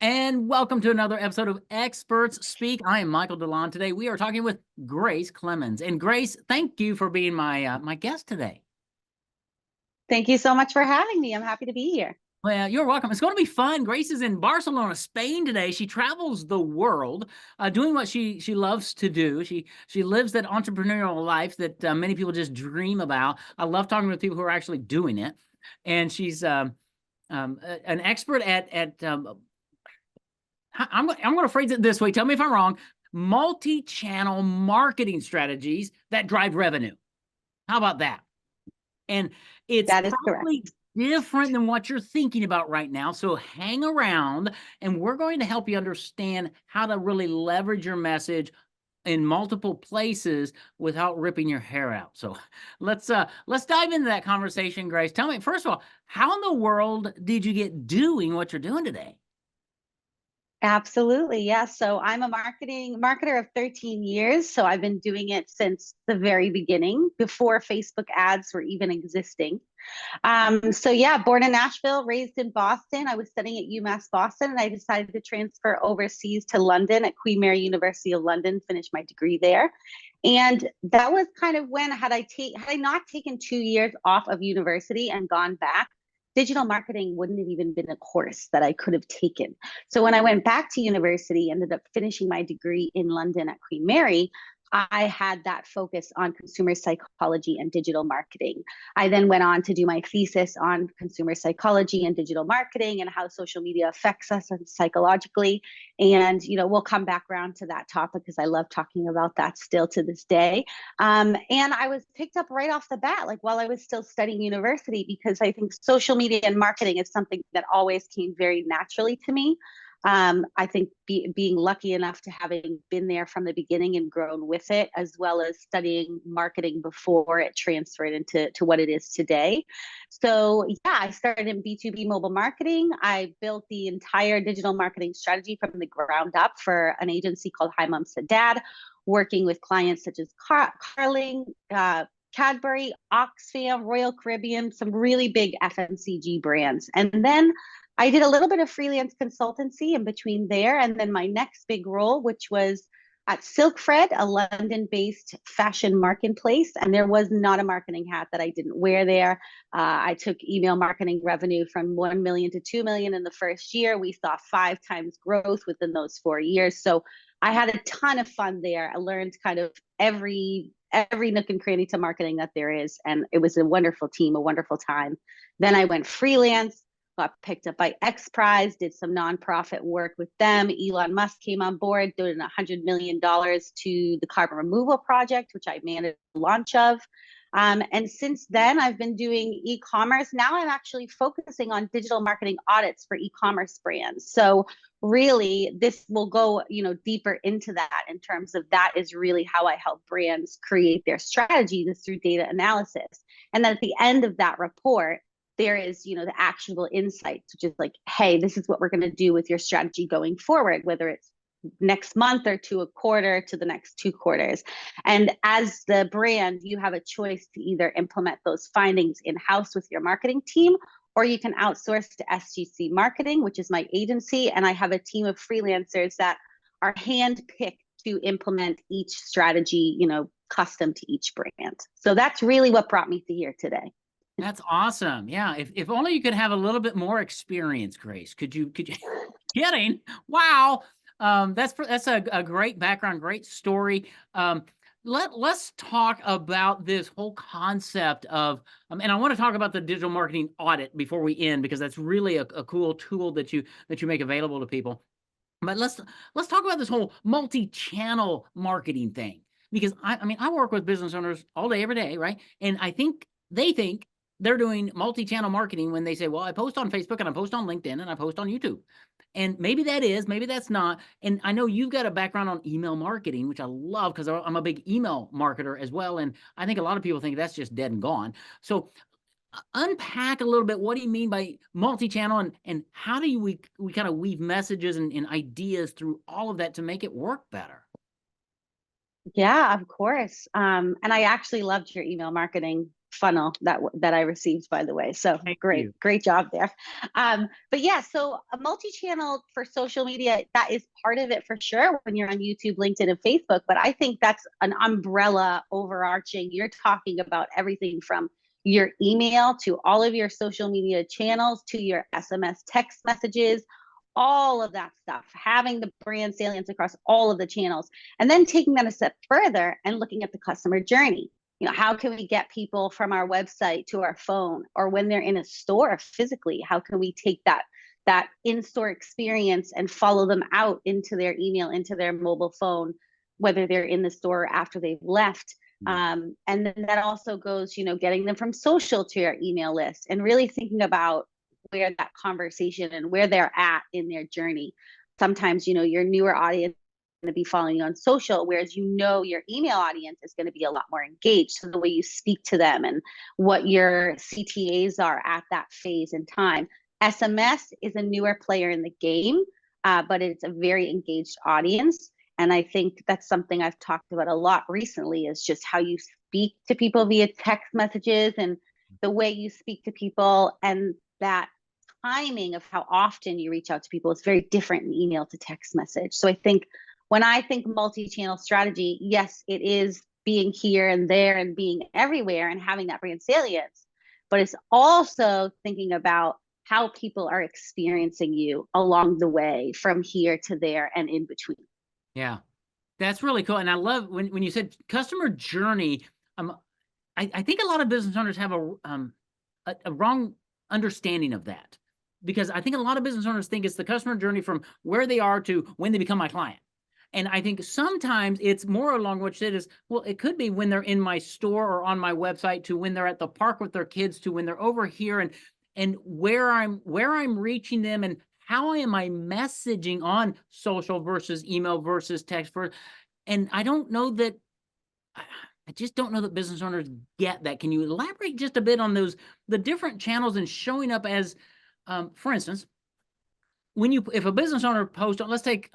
And welcome to another episode of Experts Speak. I am Michael DeLon. Today we are talking with Grace Clemens. And Grace, thank you for being my guest today. Thank you so much for having me. I'm happy to be here. Well, you're welcome. It's going to be fun. Grace is in Barcelona, Spain today. She travels the world, doing what she loves to do. She lives that entrepreneurial life that many people just dream about. I love talking with people who are actually doing it, and she's an expert at I'm going to phrase it this way. Tell me if I'm wrong. Multi-channel marketing strategies that drive revenue. How about that? And it's That is probably correct. different than what you're thinking about right now. So hang around, and we're going to help you understand how to really leverage your message in multiple places without ripping your hair out. So let's dive into that conversation, Grace. Tell me, first of all, how in the world did you get doing what you're doing today? Absolutely. Yeah. So I'm a marketer of 13 years. So I've been doing it since the very beginning, before Facebook ads were even existing. So yeah, born in Nashville, raised in Boston. I was studying at UMass Boston, and I decided to transfer overseas to London at Queen Mary University of London, finish my degree there. And that was kind of when, had I not taken 2 years off of university and gone back, digital marketing wouldn't have even been a course that I could have taken. So when I went back to university, ended up finishing my degree in London at Queen Mary, I had that focus on consumer psychology and digital marketing. I then went on to do my thesis on consumer psychology and digital marketing and how social media affects us psychologically. And, we'll come back around to that topic because I love talking about that still to this day. And I was picked up right off the bat, like while I was still studying university, because I think social media and marketing is something that always came very naturally to me. I think being lucky enough to having been there from the beginning and grown with it, as well as studying marketing before it transferred into what it is today. So yeah, I started in B2B mobile marketing. I built the entire digital marketing strategy from the ground up for an agency called Hi Mom Said Dad, working with clients such as Carling, Cadbury, Oxfam, Royal Caribbean, some really big FMCG brands. And then I did a little bit of freelance consultancy in between there. And then my next big role, which was at Silkfred, a London-based fashion marketplace. And there was not a marketing hat that I didn't wear there. I took email marketing revenue from 1 million to 2 million in the first year. We saw 5 times growth within those 4 years. So I had a ton of fun there. I learned kind of every nook and cranny to marketing that there is. And it was a wonderful team, a wonderful time. Then I went freelance, got picked up by X Prize, did some nonprofit work with them. Elon Musk came on board, donated $100 million to the Carbon Removal Project, which I managed the launch of. And since then, I've been doing e-commerce. Now I'm actually focusing on digital marketing audits for e-commerce brands. So really, this will go, deeper into that, in terms of that is really how I help brands create their strategies, is through data analysis. And then at the end of that report, there is, the actionable insights, which is like, hey, this is what we're going to do with your strategy going forward, whether it's next month or to a quarter to the next 2 quarters. And as the brand, you have a choice to either implement those findings in-house with your marketing team, or you can outsource to SGC Marketing, which is my agency. And I have a team of freelancers that are handpicked to implement each strategy, custom to each brand. So that's really what brought me to here today. That's awesome. Yeah. If only you could have a little bit more experience, Grace. Could you kidding? Wow. That's a great background, great story. Let's talk about this whole concept of, and I want to talk about the digital marketing audit before we end, because that's really a cool tool that you make available to people. But let's talk about this whole multi-channel marketing thing, because I work with business owners all day, every day, right? And I think they think they're doing multi-channel marketing when they say, well, I post on Facebook and I post on LinkedIn and I post on YouTube. And maybe that is, maybe that's not. And I know you've got a background on email marketing, which I love because I'm a big email marketer as well. And I think a lot of people think that's just dead and gone. So unpack a little bit, what do you mean by multi-channel, and how do we kind of weave messages and ideas through all of that to make it work better? Yeah, of course. And I actually loved your email marketing funnel that I received, by the way. So Thank great, you. great job there. But yeah, so a multi-channel for social media, that is part of it for sure when you're on YouTube, LinkedIn, and Facebook. But I think that's an umbrella overarching. You're talking about everything from your email to all of your social media channels to your SMS text messages, all of that stuff, having the brand salience across all of the channels, and then taking that a step further and looking at the customer journey. You know, how can we get people from our website to our phone, or when they're in a store physically, how can we take that in-store experience and follow them out into their email, into their mobile phone, whether they're in the store or after they've left. And then that also goes, you know, getting them from social to your email list, and really thinking about where that conversation and where they're at in their journey. Sometimes, you know, your newer audience going to be following you on social, whereas you know your email audience is going to be a lot more engaged. So the way you speak to them and what your CTAs are at that phase in time. SMS is a newer player in the game, but it's a very engaged audience. And I think that's something I've talked about a lot recently, is just how you speak to people via text messages, and the way you speak to people, and that timing of how often you reach out to people is very different in email to text message. So I think when I think multi-channel strategy, yes, it is being here and there and being everywhere and having that brand salience, but it's also thinking about how people are experiencing you along the way from here to there and in between. Yeah, that's really cool. And I love when you said customer journey. I think a lot of business owners have a wrong understanding of that, because I think a lot of business owners think it's the customer journey from where they are to when they become my client. And I think sometimes it's more along what you said is, well, it could be when they're in my store or on my website, to when they're at the park with their kids, to when they're over here, and where I'm reaching them, and how am I messaging on social versus email versus text. And I don't know that, I just don't know that business owners get that. Can you elaborate just a bit on the different channels and showing up as, for instance, if a business owner posts, let's take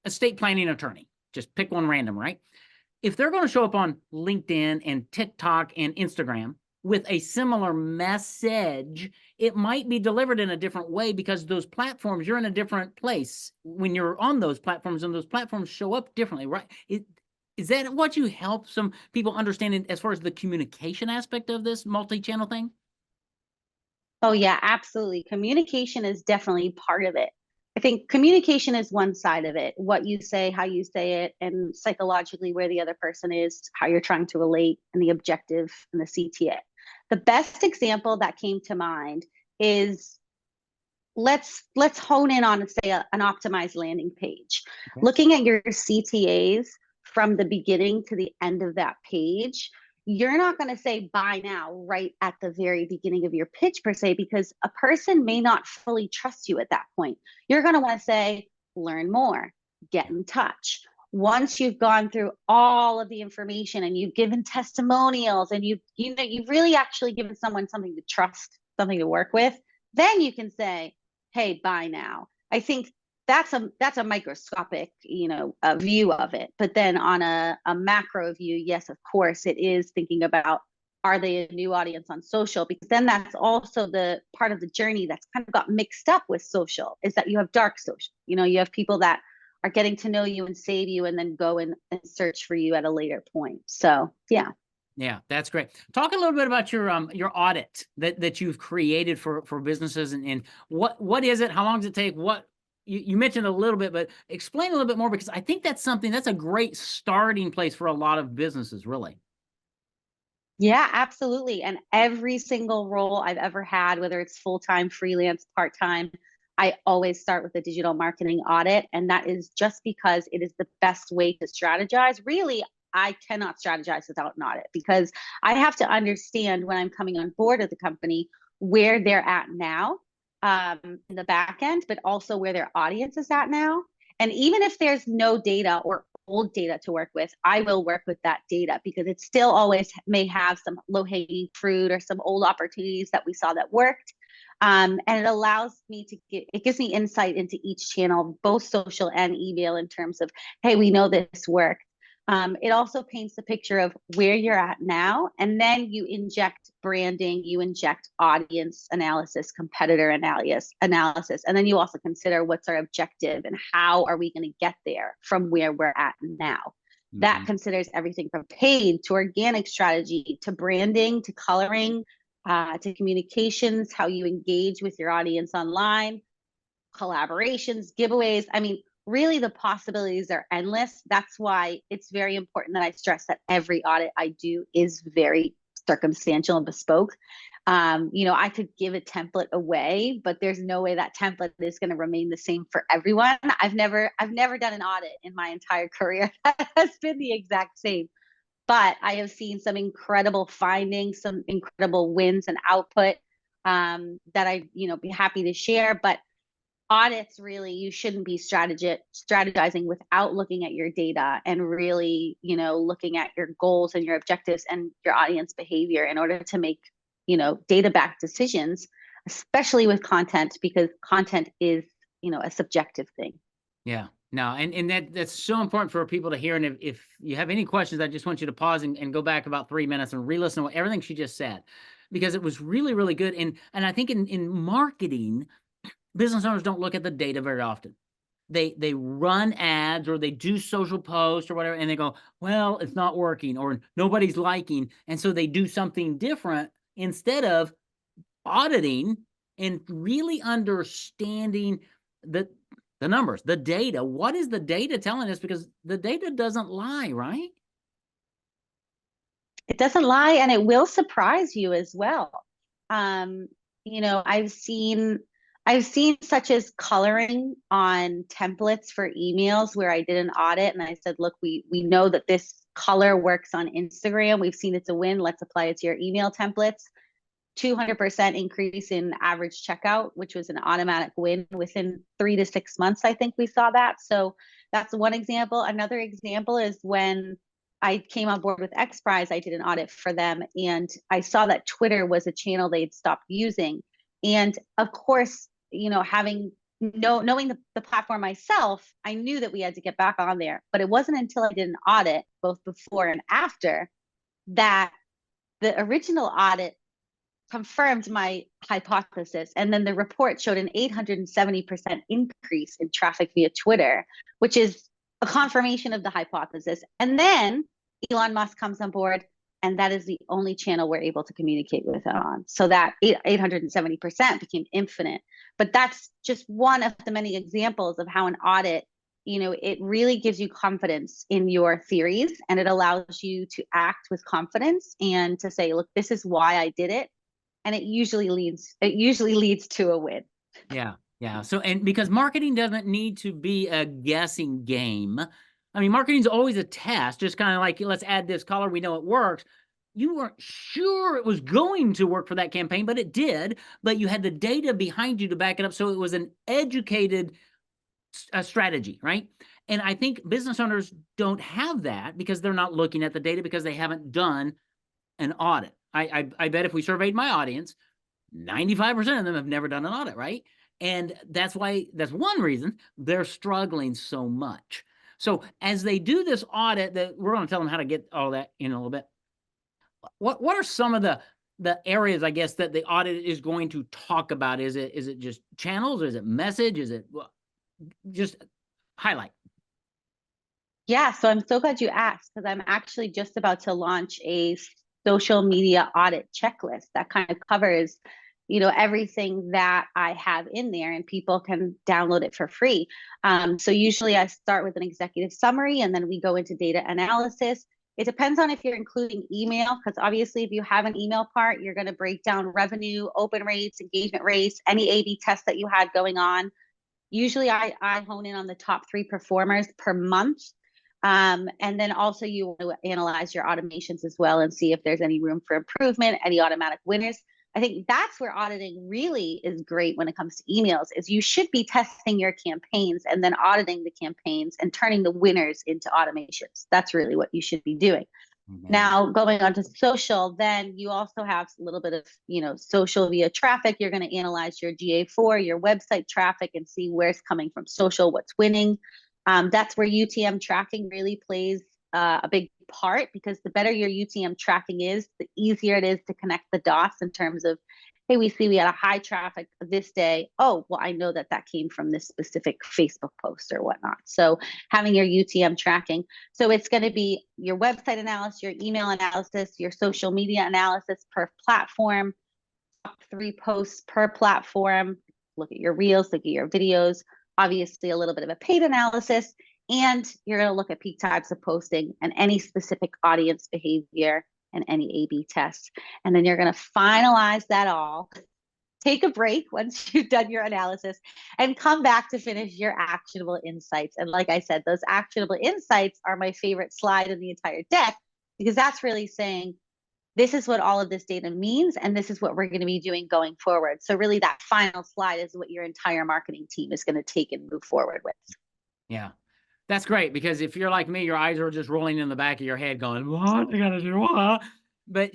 estate planning attorney, just pick one random, right? If they're going to show up on LinkedIn and TikTok and Instagram with a similar message, it might be delivered in a different way, because those platforms, you're in a different place when you're on those platforms, and those platforms show up differently, right? Is that what you help some people understand as far as the communication aspect of this multi-channel thing? Oh, yeah, absolutely. Communication is definitely part of it. I think communication is one side of it. What you say, how you say it, and psychologically where the other person is, how you're trying to relate, and the objective and the CTA. The best example that came to mind is, let's hone in on, say, an optimized landing page. Okay. Looking at your CTAs from the beginning to the end of that page, you're not going to say buy now right at the very beginning of your pitch per se, because a person may not fully trust you at that point. You're going to want to say, learn more, get in touch. Once you've gone through all of the information and you've given testimonials, and you've really actually given someone something to trust, something to work with, then you can say, hey, buy now. I think that's a microscopic, a view of it. But then on a macro view, yes, of course, it is thinking about, are they a new audience on social? Because then that's also the part of the journey that's kind of got mixed up with social, is that you have dark social. You have people that are getting to know you and save you, and then go and search for you at a later point. So yeah. Yeah, that's great. Talk a little bit about your audit that you've created for businesses, and what is it? How long does it take? What you mentioned a little bit, but explain a little bit more, because I think that's a great starting place for a lot of businesses, really. Yeah, absolutely. And every single role I've ever had, whether it's full-time, freelance, part-time, I always start with a digital marketing audit. And that is just because it is the best way to strategize. Really, I cannot strategize without an audit, because I have to understand, when I'm coming on board at the company, where they're at now, in the back end, but also where their audience is at now. And even if there's no data or old data to work with, I will work with that data, because it still always may have some low-hanging fruit or some old opportunities that we saw that worked. And it allows me it gives me insight into each channel, both social and email, in terms of, hey, we know this worked. It also paints the picture of where you're at now, and then you inject branding, you inject audience analysis, competitor analysis, and then you also consider what's our objective and how are we going to get there from where we're at now. That considers everything from paid to organic strategy to branding to coloring to communications, how you engage with your audience online, collaborations, giveaways. I mean, really the possibilities are endless. That's why it's very important that I stress that every audit I do is very circumstantial and bespoke. I could give a template away, but there's no way that template is going to remain the same for everyone. I've never done an audit in my entire career that has been the exact same. But I have seen some incredible findings, some incredible wins and output that I, be happy to share. But audits, really, you shouldn't be strategizing without looking at your data and really, looking at your goals and your objectives and your audience behavior in order to make, data-backed decisions, especially with content, because content is, a subjective thing. Yeah. No, and that's so important for people to hear. And if you have any questions, I just want you to pause and go back about 3 minutes and re-listen to everything she just said, because it was really, really good. And I think in marketing, business owners don't look at the data very often. They run ads or they do social posts or whatever, and they go, well, it's not working or nobody's liking. And so they do something different instead of auditing and really understanding the numbers, the data. What is the data telling us? Because the data doesn't lie, right? It doesn't lie, and it will surprise you as well. I've seen such as coloring on templates for emails where I did an audit and I said, look, we know that this color works on Instagram. We've seen it's a win. Let's apply it to your email templates. 200% increase in average checkout, which was an automatic win within 3 to 6 months. I think we saw that. So that's one example. Another example is when I came on board with X Prize, I did an audit for them, and I saw that Twitter was a channel they'd stopped using. And of course, knowing the platform myself, I knew that we had to get back on there. But it wasn't until I did an audit, both before and after, that the original audit confirmed my hypothesis. And then the report showed an 870% increase in traffic via Twitter, which is a confirmation of the hypothesis. And then Elon Musk comes on board, and that is the only channel we're able to communicate with him on. So that 870% became infinite. But that's just one of the many examples of how an audit, it really gives you confidence in your theories, and it allows you to act with confidence and to say, look, this is why I did it. And it usually leads to a win. Yeah. Yeah. So, and because marketing doesn't need to be a guessing game. I mean, marketing's always a test, just kind of like, let's add this color. We know it works. You weren't sure it was going to work for that campaign, but it did. But you had the data behind you to back it up. So it was an educated strategy, right? And I think business owners don't have that because they're not looking at the data because they haven't done an audit. I bet if we surveyed my audience, 95% of them have never done an audit, right? And that's one reason they're struggling so much. So as they do this audit, that we're going to tell them how to get all that in a little bit. What are some of the areas, I guess, that the audit is going to talk about? Is it just channels? Is it message? Is it just highlight? Yeah, so I'm so glad you asked, because I'm actually just about to launch a social media audit checklist that kind of covers, everything that I have in there, and people can download it for free. So usually I start with an executive summary, and then we go into data analysis. It depends on if you're including email, because obviously if you have an email part, you're going to break down revenue, open rates, engagement rates, any A/B tests that you had going on. Usually I hone in on the top 3 performers per month. And then also you want to analyze your automations as well and see if there's any room for improvement, any automatic winners. I think that's where auditing really is great when it comes to emails, is you should be testing your campaigns and then auditing the campaigns and turning the winners into automations. That's really what you should be doing. Mm-hmm. Now, going on to social, then you also have a little bit of, social via traffic. You're going to analyze your GA4, your website traffic, and see where's coming from social, what's winning. That's where UTM tracking really plays a big part, because the better your UTM tracking is, the easier it is to connect the dots in terms of, hey, we see we had a high traffic this day. Oh, well, I know that that came from this specific Facebook post or whatnot. So having your UTM tracking. So it's going to be your website analysis, your email analysis, your social media analysis per platform, top 3 posts per platform. Look at your reels, look at your videos, obviously a little bit of a paid analysis. And you're going to look at peak times of posting and any specific audience behavior and any A/B tests. And then you're going to finalize that all, take a break once you've done your analysis, and come back to finish your actionable insights. And like I said, those actionable insights are my favorite slide in the entire deck, because that's really saying, this is what all of this data means, and this is what we're going to be doing going forward. So really that final slide is what your entire marketing team is going to take and move forward with. Yeah. That's great, because if you're like me, your eyes are just rolling in the back of your head going, what? I gotta do what? But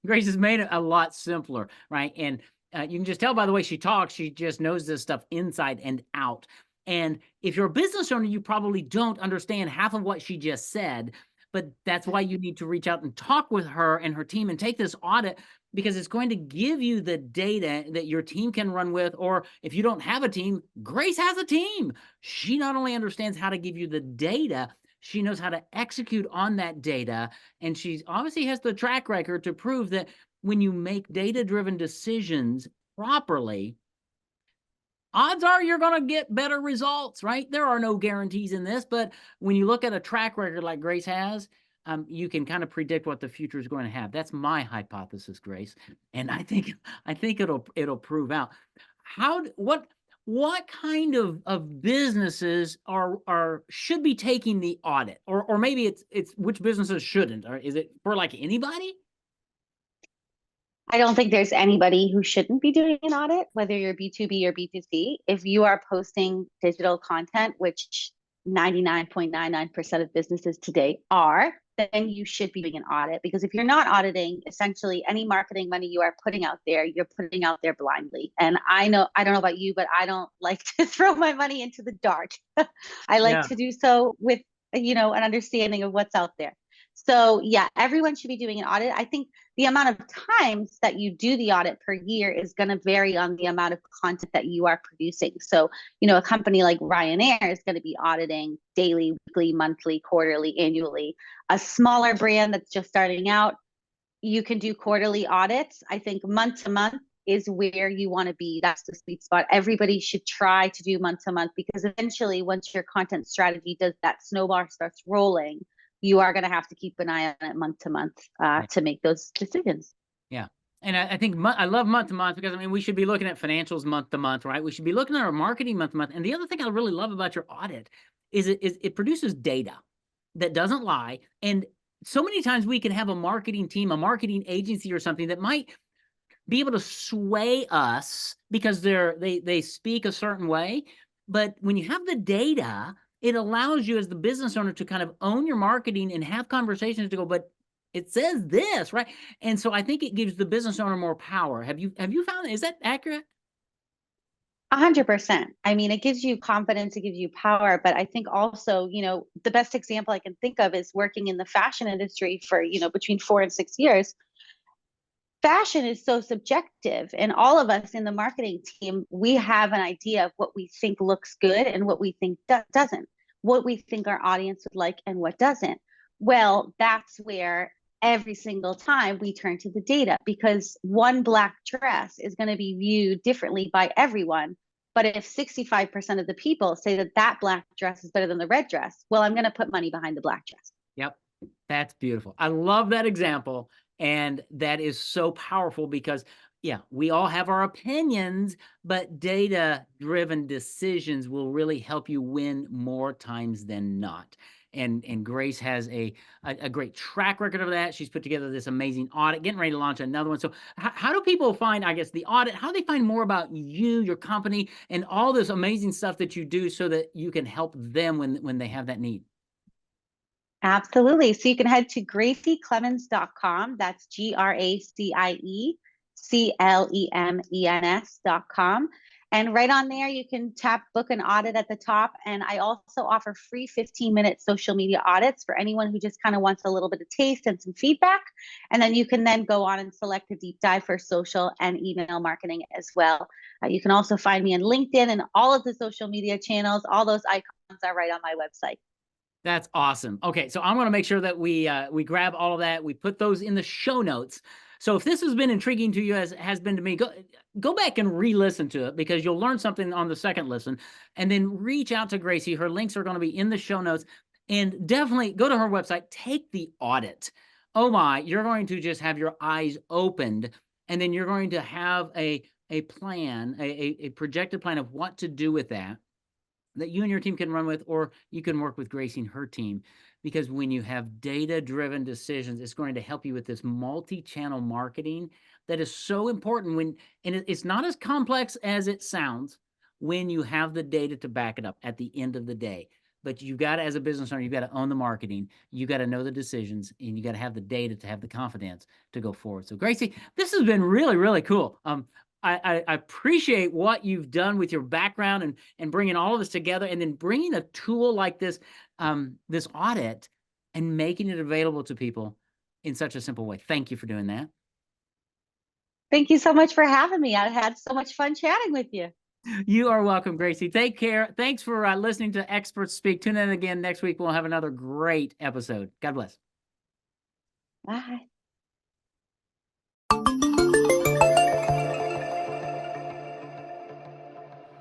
Grace has made it a lot simpler, right? And you can just tell by the way she talks, she just knows this stuff inside and out. And if you're a business owner, you probably don't understand half of what she just said, but that's why you need to reach out and talk with her and her team and take this audit, because it's going to give you the data that your team can run with. Or if you don't have a team, Grace has a team. She not only understands how to give you the data, she knows how to execute on that data. And she obviously has the track record to prove that when you make data-driven decisions properly, odds are you're going to get better results, right? There are no guarantees in this, but when you look at a track record like Grace has, you can kind of predict what the future is going to have. That's my hypothesis, Grace, and I think it'll prove out. What kind of businesses should be taking the audit, or maybe it's which businesses shouldn't, or is it for like anybody? I don't think there's anybody who shouldn't be doing an audit, whether you're B2B or B2C. If you are posting digital content, which 99.99% of businesses today are, then you should be doing an audit. Because if you're not auditing, essentially any marketing money you are putting out there, you're putting out there blindly. And I don't know about you, but I don't like to throw my money into the dark. I like to do so with, an understanding of what's out there. So yeah, everyone should be doing an audit. I think the amount of times that you do the audit per year is going to vary on the amount of content that you are producing. So, a company like Ryanair is going to be auditing daily, weekly, monthly, quarterly, annually. A smaller brand that's just starting out, you can do quarterly audits. I think month to month is where you want to be. That's the sweet spot. Everybody should try to do month to month, because eventually once your content strategy does that snowball starts rolling, you are going to have to keep an eye on it month to month to make those decisions. Yeah. And I think I love month to month, because we should be looking at financials month to month, right? We should be looking at our marketing month to month. And the other thing I really love about your audit is it produces data that doesn't lie. And so many times we can have a marketing team, a marketing agency or something that might be able to sway us because they speak a certain way. But when you have the data, it allows you as the business owner to kind of own your marketing and have conversations to go, but it says this, right? And so I think it gives the business owner more power. Have you found that? Is that accurate? 100%. It gives you confidence, it gives you power. But I think also, the best example I can think of is working in the fashion industry for, between 4 and 6 years. Fashion is so subjective, and all of us in the marketing team, we have an idea of what we think looks good and what we think doesn't, what we think our audience would like and what doesn't. Well, that's where every single time we turn to the data, because one black dress is going to be viewed differently by everyone. But if 65% of the people say that black dress is better than the red dress, well, I'm going to put money behind the black dress. Yep. That's beautiful. I love that example. And that is so powerful because, yeah, we all have our opinions, but data-driven decisions will really help you win more times than not. And Grace has a great track record of that. She's put together this amazing audit, getting ready to launch another one. So how do people find, I guess, the audit? How do they find more about you, your company, and all this amazing stuff that you do so that you can help them when they have that need? Absolutely. So you can head to gracieclemens.com. That's GraciecClemens.com. And right on there, you can tap book an audit at the top. And I also offer free 15-minute social media audits for anyone who just kind of wants a little bit of taste and some feedback. And then you can then go on and select a deep dive for social and email marketing as well. You can also find me on LinkedIn and all of the social media channels. All those icons are right on my website. That's awesome. Okay, so I'm going to make sure that we grab all of that. We put those in the show notes. So if this has been intriguing to you as it has been to me, go back and re-listen to it, because you'll learn something on the second listen. And then reach out to Gracie. Her links are going to be in the show notes. And definitely go to her website. Take the audit. Oh my, you're going to just have your eyes opened. And then you're going to have a plan, a projected plan of what to do with that you and your team can run with, or you can work with Gracie and her team. Because when you have data-driven decisions, it's going to help you with this multi-channel marketing that is so important and it's not as complex as it sounds when you have the data to back it up at the end of the day. But you've got to, as a business owner, you've got to own the marketing, you got to know the decisions, and you got to have the data to have the confidence to go forward. So Gracie, this has been really, really cool. I appreciate what you've done with your background and bringing all of this together, and then bringing a tool like this, this audit, and making it available to people in such a simple way. Thank you for doing that. Thank you so much for having me. I had so much fun chatting with you. You are welcome, Gracie. Take care. Thanks for listening to Experts Speak. Tune in again next week. We'll have another great episode. God bless. Bye.